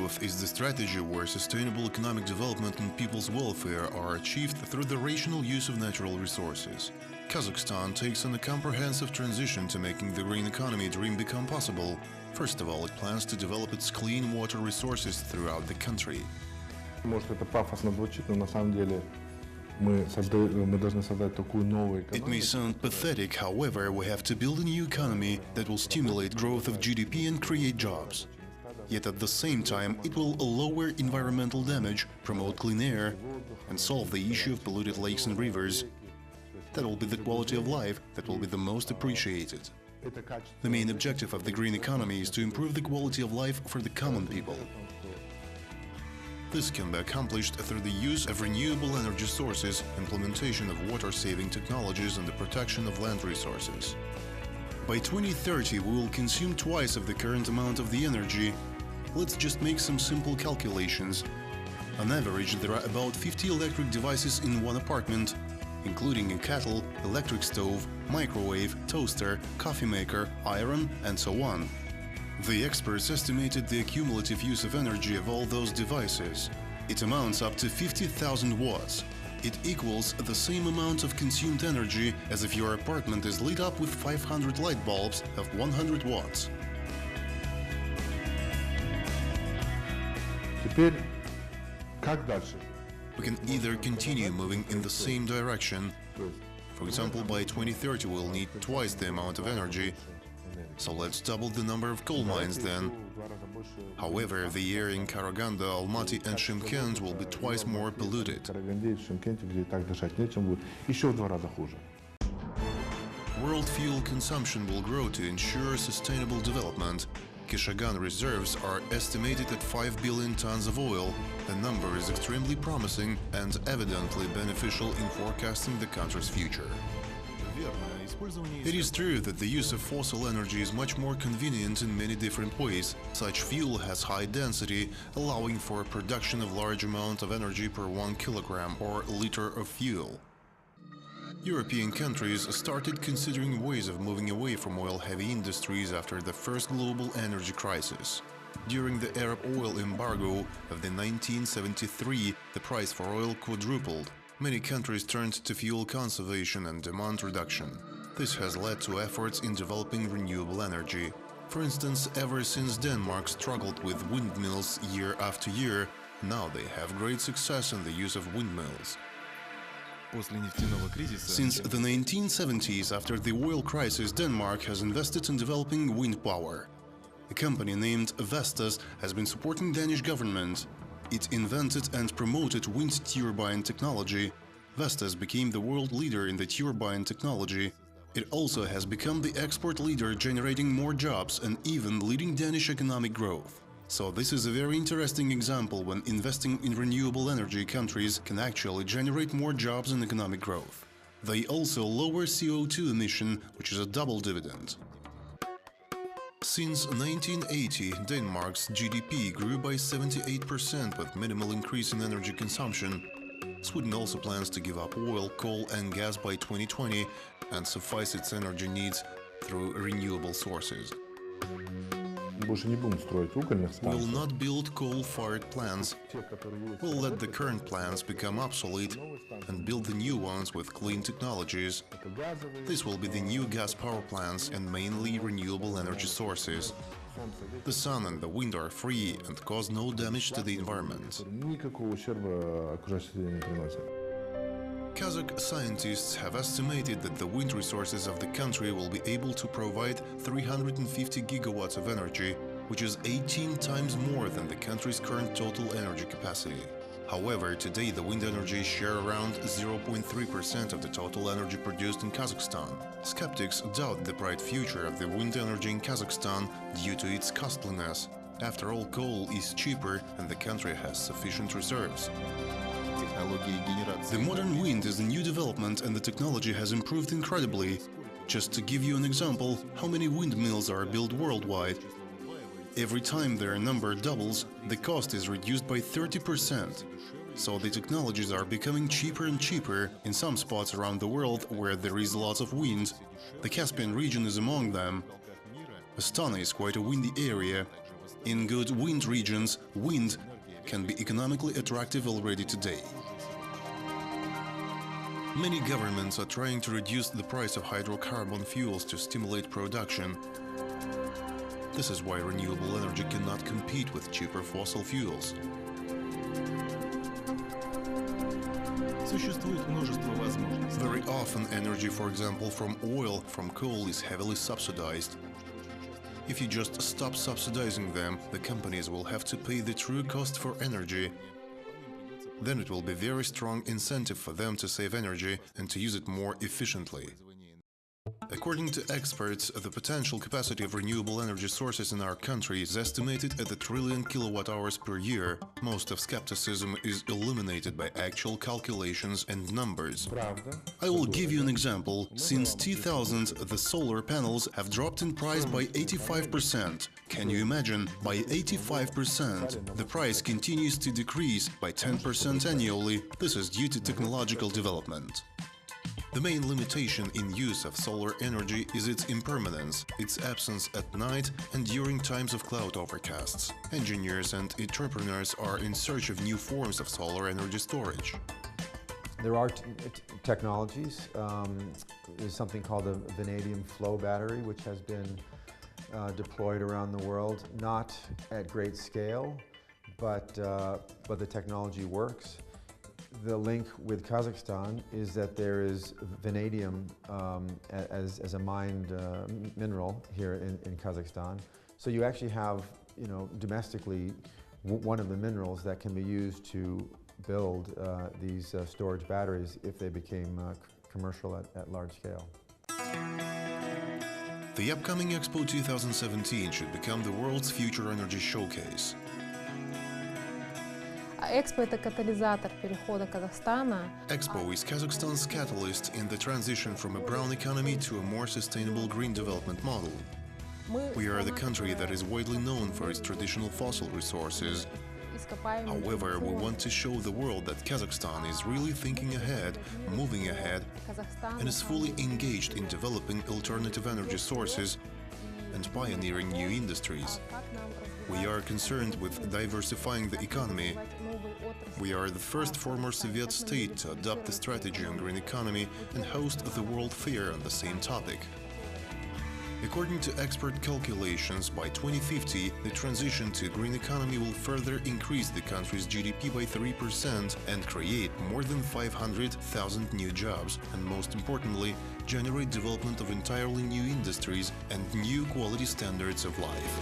growth is the strategy where sustainable economic development and people's welfare are achieved through the rational use of natural resources. Kazakhstan takes on a comprehensive transition to making the green economy dream become possible. First of all, it plans to develop its clean water resources throughout the country. Может, это пафосно звучит, но на самом деле мы должны создать такую новую экономику. It may sound pathetic, however, we have to build a new economy that will stimulate growth of GDP and create jobs. Yet at the same time, it will lower environmental damage, promote clean air, and solve the issue of polluted lakes and rivers. That will be the quality of life that will be the most appreciated. The main objective of the green economy is to improve the quality of life for the common people. This can be accomplished through the use of renewable energy sources, implementation of water-saving technologies and the protection of land resources. By 2030, we will consume twice of the current amount of the energy. Let's just make some simple calculations. On average, there are about 50 electric devices in one apartment, including a kettle, electric stove, microwave, toaster, coffee maker, iron, and so on. The experts estimated the cumulative use of energy of all those devices. It amounts up to 50,000 watts. It equals the same amount of consumed energy as if your apartment is lit up with 500 light bulbs of 100 watts. Теперь, как дальше? We can either continue moving in the same direction. For example, by 2030 we'll need twice the amount of energy. So let's double the number of coal mines then. However, the air in Karaganda, Almaty and Shymkent will be twice more polluted. World fuel consumption will grow to ensure sustainable development. Kashagan reserves are estimated at 5 billion tons of oil. The number is extremely promising and evidently beneficial in forecasting the country's future. It is true that the use of fossil energy is much more convenient in many different ways. Such fuel has high density, allowing for a production of large amount of energy per 1 kilogram or liter of fuel. European countries started considering ways of moving away from oil-heavy industries after the first global energy crisis. During the Arab oil embargo of 1973, the price for oil quadrupled. Many countries turned to fuel conservation and demand reduction. This has led to efforts in developing renewable energy. For instance, ever since Denmark struggled with windmills year after year, now they have great success in the use of windmills. Since the 1970s, after the oil crisis, Denmark has invested in developing wind power. A company named Vestas has been supporting Danish government. It invented and promoted wind turbine technology. Vestas became the world leader in the turbine technology. It also has become the export leader, generating more jobs and even leading Danish economic growth. So this is a very interesting example when investing in renewable energy countries can actually generate more jobs and economic growth. They also lower CO2 emission, which is a double dividend. Since 1980, Denmark's GDP grew by 78% with minimal increase in energy consumption. Sweden also plans to give up oil, coal and gas by 2020 and suffice its energy needs through renewable sources. We will not build coal-fired plants. We'll let the current plants become obsolete and build the new ones with clean technologies. This will be the new gas power plants and mainly renewable energy sources. The sun and the wind are free and cause no damage to the environment. Kazakh scientists have estimated that the wind resources of the country will be able to provide 350 gigawatts of energy, which is 18 times more than the country's current total energy capacity. However, today the wind energy share around 0.3% of the total energy produced in Kazakhstan. Skeptics doubt the bright future of the wind energy in Kazakhstan due to its costliness. After all, coal is cheaper and the country has sufficient reserves. The modern wind is a new development and the technology has improved incredibly. Just to give you an example, how many windmills are built worldwide? Every time their number doubles, the cost is reduced by 30%. So the technologies are becoming cheaper and cheaper in some spots around the world where there is lots of wind. The Caspian region is among them. Astana is quite a windy area. In good wind regions, wind can be economically attractive already today. Many governments are trying to reduce the price of hydrocarbon fuels to stimulate production. This is why renewable energy cannot compete with cheaper fossil fuels. Very often energy, for example, from oil, from coal is heavily subsidized. If you just stop subsidizing them, the companies will have to pay the true cost for energy. Then it will be very strong incentive for them to save energy and to use it more efficiently. According to experts, the potential capacity of renewable energy sources in our country is estimated at 1 trillion kilowatt-hours per year. Most of skepticism is eliminated by actual calculations and numbers. I will give you an example. Since 2000, the solar panels have dropped in price by 85%. Can you imagine? By 85%, the price continues to decrease by 10% annually. This is due to technological development. The main limitation in use of solar energy is its impermanence, its absence at night and during times of cloud overcasts. Engineers and entrepreneurs are in search of new forms of solar energy storage. There are technologies. There's something called a vanadium flow battery, which has been deployed around the world, not at great scale, but the technology works. The link with Kazakhstan is that there is vanadium as a mined mineral here in Kazakhstan. So you actually have, domestically one of the minerals that can be used to build these storage batteries if they became commercial at large scale. The upcoming Expo 2017 should become the world's future energy showcase. EXPO – это катализатор перехода Казахстана. EXPO is Kazakhstan's catalyst in the transition from a brown economy to a more sustainable green development model. We are the country that is widely known for its traditional fossil resources. However, we want to show the world that Kazakhstan is really thinking ahead, moving ahead, and is fully engaged in developing alternative energy sources and pioneering new industries. We are concerned with diversifying the economy. We are the first former Soviet state to adopt the strategy on green economy and host the World Fair on the same topic. According to expert calculations, by 2050, the transition to green economy will further increase the country's GDP by 3% and create more than 500,000 new jobs, and most importantly, generate development of entirely new industries and new quality standards of life.